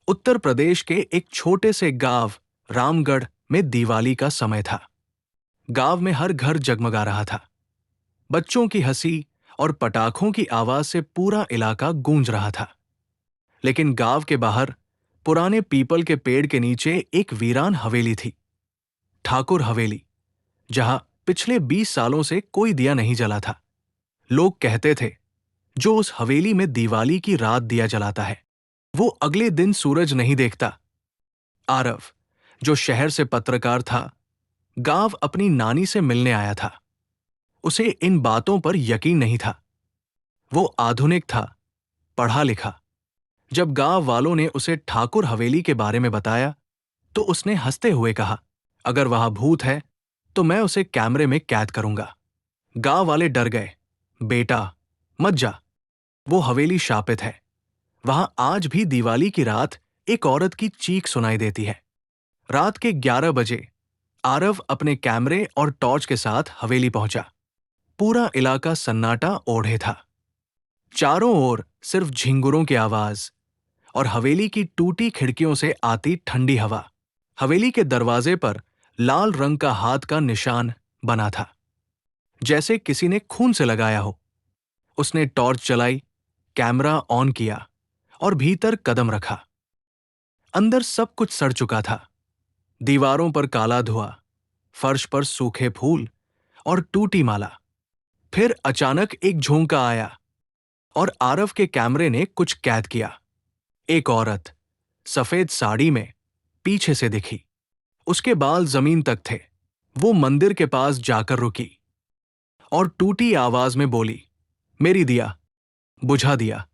उत्तर प्रदेश के एक छोटे से गांव रामगढ़ में दिवाली का समय था। गांव में हर घर जगमगा रहा था। बच्चों की हंसी और पटाखों की आवाज से पूरा इलाका गूंज रहा था। लेकिन गांव के बाहर पुराने पीपल के पेड़ के नीचे एक वीरान हवेली थी, ठाकुर हवेली, जहां पिछले 20 सालों से कोई दिया नहीं जला था। लोग कहते थे, जो उस हवेली में दिवाली की रात दिया जलाता है, वो अगले दिन सूरज नहीं देखता। आरव, जो शहर से पत्रकार था, गांव अपनी नानी से मिलने आया था। उसे इन बातों पर यकीन नहीं था। वो आधुनिक था, पढ़ा लिखा। जब गांव वालों ने उसे ठाकुर हवेली के बारे में बताया, तो उसने हंसते हुए कहा, अगर वहां भूत है तो मैं उसे कैमरे में कैद करूंगा। गांव वाले डर गए। बेटा, मत जा, वो हवेली शापित है। वहां आज भी दिवाली की रात एक औरत की चीख सुनाई देती है। रात के 11 बजे आरव अपने कैमरे और टॉर्च के साथ हवेली पहुंचा। पूरा इलाका सन्नाटा ओढ़े था। चारों ओर सिर्फ झिंगुरों की आवाज और हवेली की टूटी खिड़कियों से आती ठंडी हवा। हवेली के दरवाजे पर लाल रंग का हाथ का निशान बना था, जैसे किसी ने खून से लगाया हो। उसने टॉर्च जलाई, कैमरा ऑन किया और भीतर कदम रखा। अंदर सब कुछ सड़ चुका था। दीवारों पर काला धुआं, फर्श पर सूखे फूल और टूटी माला। फिर अचानक एक झोंका आया और आरव के कैमरे ने कुछ कैद किया। एक औरत सफेद साड़ी में पीछे से दिखी। उसके बाल जमीन तक थे। वो मंदिर के पास जाकर रुकी और टूटी आवाज में बोली, मेरी दिया बुझा दिया,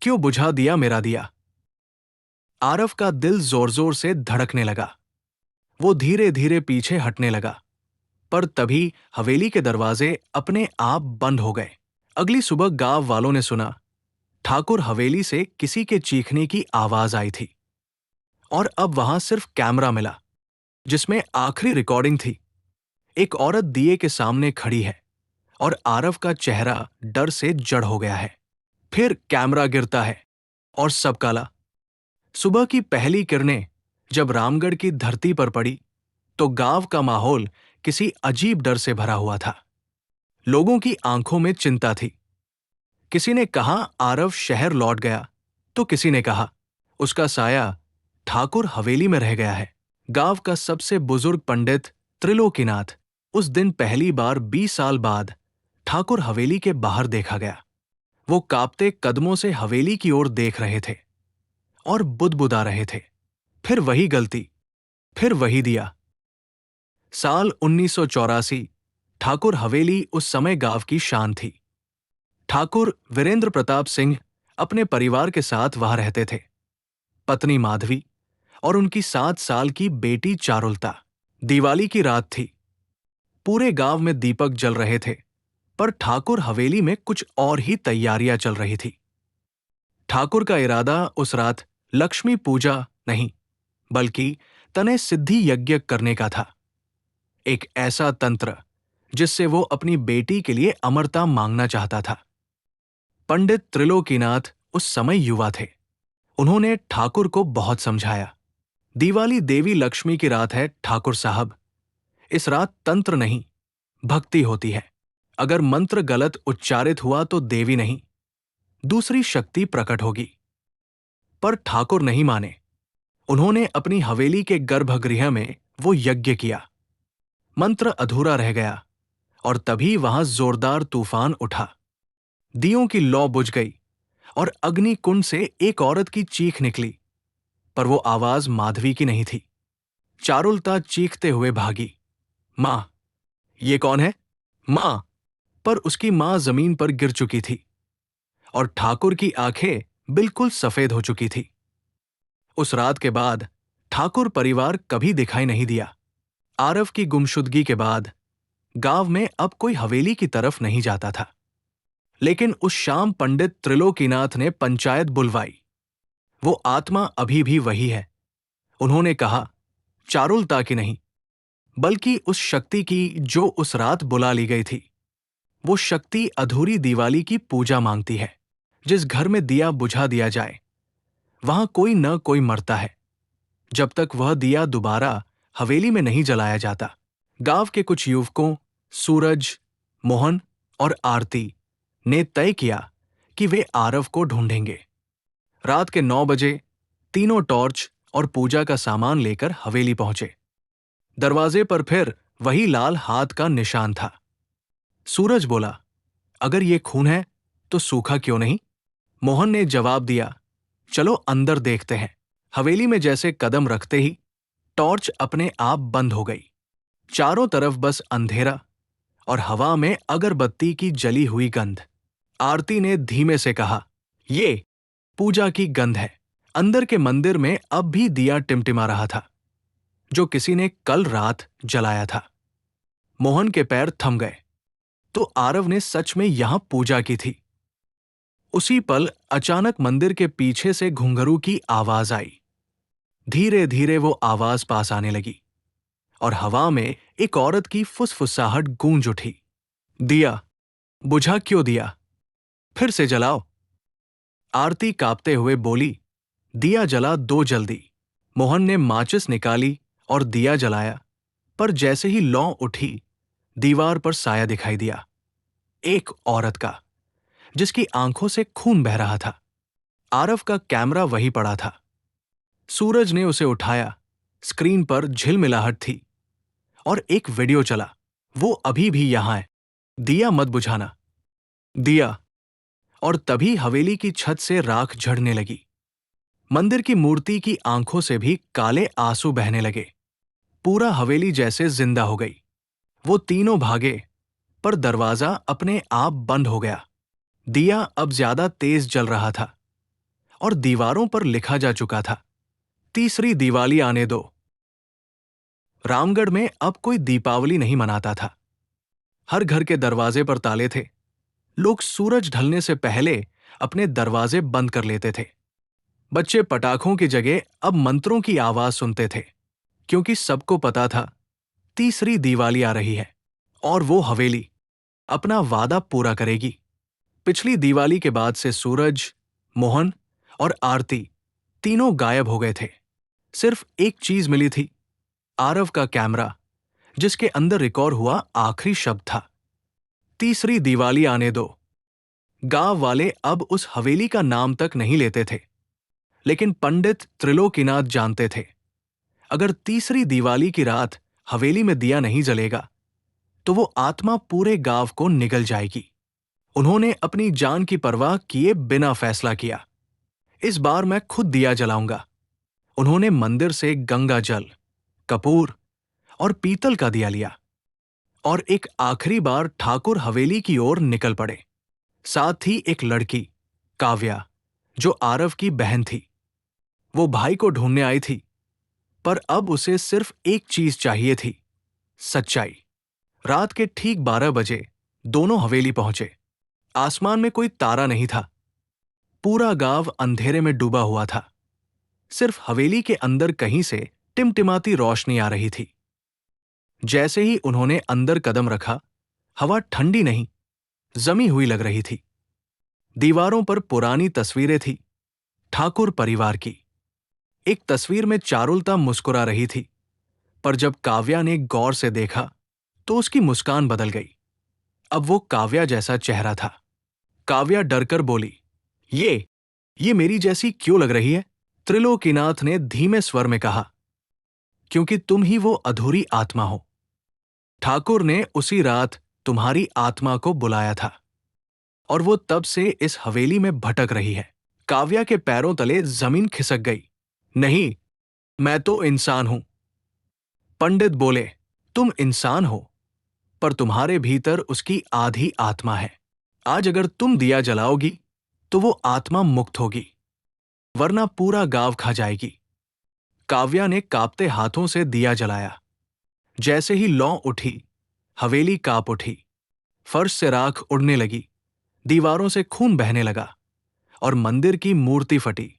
क्यों बुझा दिया मेरा दिया। आरव का दिल जोर जोर से धड़कने लगा। वो धीरे धीरे पीछे हटने लगा, पर तभी हवेली के दरवाजे अपने आप बंद हो गए। अगली सुबह गांव वालों ने सुना, ठाकुर हवेली से किसी के चीखने की आवाज आई थी। और अब वहां सिर्फ कैमरा मिला, जिसमें आखिरी रिकॉर्डिंग थी। एक औरत दिए के सामने खड़ी है और आरव का चेहरा डर से जड़ हो गया है। फिर कैमरा गिरता है और सब काला। सुबह की पहली किरणें जब रामगढ़ की धरती पर पड़ी, तो गांव का माहौल किसी अजीब डर से भरा हुआ था। लोगों की आंखों में चिंता थी। किसी ने कहा आरव शहर लौट गया, तो किसी ने कहा उसका साया ठाकुर हवेली में रह गया है। गांव का सबसे बुजुर्ग पंडित त्रिलोकीनाथ उस दिन पहली बार 20 साल बाद ठाकुर हवेली के बाहर देखा गया। वो कांपते कदमों से हवेली की ओर देख रहे थे और बुदबुदा रहे थे, फिर वही गलती, फिर वही दिया। साल 1984। ठाकुर हवेली उस समय गांव की शान थी। ठाकुर वीरेंद्र प्रताप सिंह अपने परिवार के साथ वहां रहते थे। पत्नी माधवी और उनकी 7 साल की बेटी चारुलता। दिवाली की रात थी। पूरे गांव में दीपक जल रहे थे, पर ठाकुर हवेली में कुछ और ही तैयारियां चल रही थी। ठाकुर का इरादा उस रात लक्ष्मी पूजा नहीं, बल्कि तने सिद्धि यज्ञ करने का था। एक ऐसा तंत्र जिससे वो अपनी बेटी के लिए अमरता मांगना चाहता था। पंडित त्रिलोकीनाथ उस समय युवा थे। उन्होंने ठाकुर को बहुत समझाया, दिवाली देवी लक्ष्मी की रात है ठाकुर साहब। इस रात तंत्र नहीं, भक्ति होती है। अगर मंत्र गलत उच्चारित हुआ तो देवी नहीं, दूसरी शक्ति प्रकट होगी। पर ठाकुर नहीं माने। उन्होंने अपनी हवेली के गर्भगृह में वो यज्ञ किया। मंत्र अधूरा रह गया और तभी वहां जोरदार तूफान उठा। दियों की लौ बुझ गई और अग्नि कुंड से एक औरत की चीख निकली, पर वो आवाज माधवी की नहीं थी। चारुलता चीखते हुए भागी, मां, ये कौन है मां। पर उसकी मां जमीन पर गिर चुकी थी और ठाकुर की आंखें बिल्कुल सफेद हो चुकी थी। उस रात के बाद ठाकुर परिवार कभी दिखाई नहीं दिया। आरव की गुमशुदगी के बाद गांव में अब कोई हवेली की तरफ नहीं जाता था। लेकिन उस शाम पंडित त्रिलोकीनाथ ने पंचायत बुलवाई। वो आत्मा अभी भी वही है। उन्होंने कहा, चारुलता की नहीं, बल्कि उस शक्ति की जो उस रात बुला ली गई थी। वो शक्ति अधूरी दिवाली की पूजा मांगती है। जिस घर में दिया बुझा दिया जाए, वहां कोई न कोई मरता है जब तक वह दिया दोबारा हवेली में नहीं जलाया जाता। गांव के कुछ युवकों, सूरज, मोहन और आरती ने तय किया कि वे आरव को ढूंढेंगे। रात के 9 बजे तीनों टॉर्च और पूजा का सामान लेकर हवेली पहुंचे। दरवाजे पर फिर वही लाल हाथ का निशान था। सूरज बोला, अगर ये खून है तो सूखा क्यों नहीं? मोहन ने जवाब दिया, चलो अंदर देखते हैं। हवेली में जैसे कदम रखते ही टॉर्च अपने आप बंद हो गई। चारों तरफ बस अंधेरा और हवा में अगरबत्ती की जली हुई गंध। आरती ने धीमे से कहा, ये पूजा की गंध है। अंदर के मंदिर में अब भी दिया टिमटिमा रहा था, जो किसी ने कल रात जलाया था। मोहन के पैर थम गए। तो आरव ने सच में यहां पूजा की थी। उसी पल अचानक मंदिर के पीछे से घुंघरू की आवाज आई। धीरे धीरे वो आवाज पास आने लगी और हवा में एक औरत की फुसफुसाहट गूंज उठी। दिया बुझा क्यों दिया? फिर से जलाओ। आरती कांपते हुए बोली, दिया जला दो जल्दी। मोहन ने माचिस निकाली और दिया जलाया, पर जैसे ही लौ उठी, दीवार पर साया दिखाई दिया, एक औरत का, जिसकी आंखों से खून बह रहा था। आरव का कैमरा वहीं पड़ा था। सूरज ने उसे उठाया। स्क्रीन पर झिलमिलाहट थी और एक वीडियो चला। वो अभी भी यहां है। दिया मत बुझाना। दिया। और तभी हवेली की छत से राख झड़ने लगी। मंदिर की मूर्ति की आंखों से भी काले आंसू बहने लगे। पूरा हवेली जैसे जिंदा हो गई। वो तीनों भागे, पर दरवाजा अपने आप बंद हो गया। दिया अब ज्यादा तेज जल रहा था और दीवारों पर लिखा जा चुका था, तीसरी दिवाली आने दो। रामगढ़ में अब कोई दीपावली नहीं मनाता था। हर घर के दरवाजे पर ताले थे। लोग सूरज ढलने से पहले अपने दरवाजे बंद कर लेते थे। बच्चे पटाखों की जगह अब मंत्रों की आवाज सुनते थे, क्योंकि सबको पता था तीसरी दिवाली आ रही है और वो हवेली अपना वादा पूरा करेगी। पिछली दिवाली के बाद से सूरज, मोहन और आरती तीनों गायब हो गए थे। सिर्फ एक चीज मिली थी, आरव का कैमरा, जिसके अंदर रिकॉर्ड हुआ आखिरी शब्द था, तीसरी दिवाली आने दो। गांव वाले अब उस हवेली का नाम तक नहीं लेते थे, लेकिन पंडित त्रिलोकीनाथ जानते थे, अगर तीसरी दिवाली की रात हवेली में दिया नहीं जलेगा तो वो आत्मा पूरे गांव को निगल जाएगी। उन्होंने अपनी जान की परवाह किए बिना फैसला किया, इस बार मैं खुद दिया जलाऊंगा। उन्होंने मंदिर से गंगा जल, कपूर और पीतल का दिया लिया और एक आखिरी बार ठाकुर हवेली की ओर निकल पड़े। साथ ही एक लड़की, काव्या, जो आरव की बहन थी। वो भाई को ढूंढने आई थी, पर अब उसे सिर्फ एक चीज चाहिए थी, सच्चाई। रात के ठीक 12 बजे दोनों हवेली पहुंचे। आसमान में कोई तारा नहीं था। पूरा गांव अंधेरे में डूबा हुआ था। सिर्फ हवेली के अंदर कहीं से टिमटिमाती रोशनी आ रही थी। जैसे ही उन्होंने अंदर कदम रखा, हवा ठंडी नहीं, जमी हुई लग रही थी। दीवारों पर पुरानी तस्वीरें थी, ठाकुर परिवार की। एक तस्वीर में चारुलता मुस्कुरा रही थी, पर जब काव्या ने गौर से देखा तो उसकी मुस्कान बदल गई। अब वो काव्या जैसा चेहरा था। काव्या डरकर बोली, ये मेरी जैसी क्यों लग रही है? त्रिलोकीनाथ ने धीमे स्वर में कहा, क्योंकि तुम ही वो अधूरी आत्मा हो। ठाकुर ने उसी रात तुम्हारी आत्मा को बुलाया था और वो तब से इस हवेली में भटक रही है। काव्या के पैरों तले जमीन खिसक गई। नहीं, मैं तो इंसान हूं। पंडित बोले, तुम इंसान हो, पर तुम्हारे भीतर उसकी आधी आत्मा है। आज अगर तुम दिया जलाओगी तो वो आत्मा मुक्त होगी, वरना पूरा गांव खा जाएगी। काव्या ने कांपते हाथों से दिया जलाया। जैसे ही लौ उठी, हवेली कांप उठी। फर्श से राख उड़ने लगी, दीवारों से खून बहने लगा और मंदिर की मूर्ति फटी।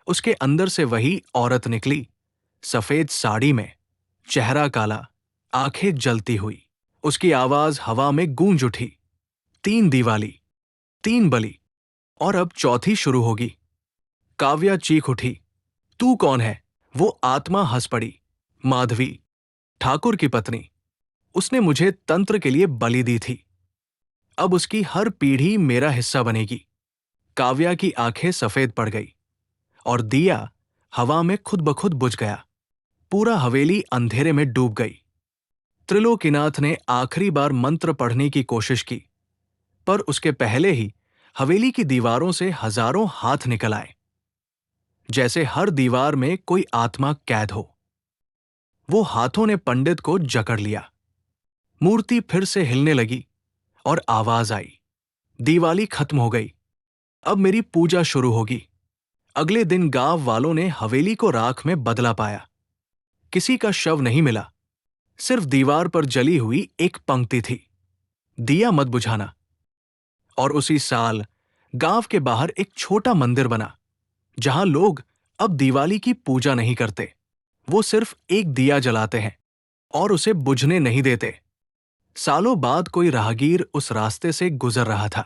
उसके अंदर से वही औरत निकली, सफेद साड़ी में, चेहरा काला, आंखें जलती हुई। उसकी आवाज हवा में गूंज उठी, 3 दिवाली, 3 बलि, और अब चौथी शुरू होगी। काव्या चीख उठी, तू कौन है? वो आत्मा हंस पड़ी। माधवी, ठाकुर की पत्नी। उसने मुझे तंत्र के लिए बलि दी थी। अब उसकी हर पीढ़ी मेरा हिस्सा बनेगी। काव्या की आंखें सफेद पड़ गई और दिया हवा में खुद ब खुद बुझ गया। पूरा हवेली अंधेरे में डूब गई। त्रिलोकीनाथ ने आखिरी बार मंत्र पढ़ने की कोशिश की, पर उसके पहले ही हवेली की दीवारों से हजारों हाथ निकल आए, जैसे हर दीवार में कोई आत्मा कैद हो। वो हाथों ने पंडित को जकड़ लिया। मूर्ति फिर से हिलने लगी और आवाज आई, दिवाली खत्म हो गई, अब मेरी पूजा शुरू होगी। अगले दिन गांव वालों ने हवेली को राख में बदला पाया। किसी का शव नहीं मिला, सिर्फ दीवार पर जली हुई एक पंक्ति थी, दिया मत बुझाना। और उसी साल गांव के बाहर एक छोटा मंदिर बना, जहां लोग अब दिवाली की पूजा नहीं करते। वो सिर्फ एक दिया जलाते हैं और उसे बुझने नहीं देते। सालों बाद कोई राहगीर उस रास्ते से गुजर रहा था।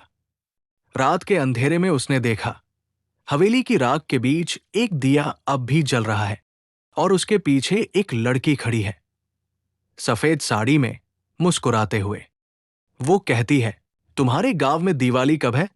रात के अंधेरे में उसने देखा, हवेली की राख के बीच एक दिया अब भी जल रहा है और उसके पीछे एक लड़की खड़ी है, सफेद साड़ी में, मुस्कुराते हुए। वो कहती है, तुम्हारे गांव में दिवाली कब है?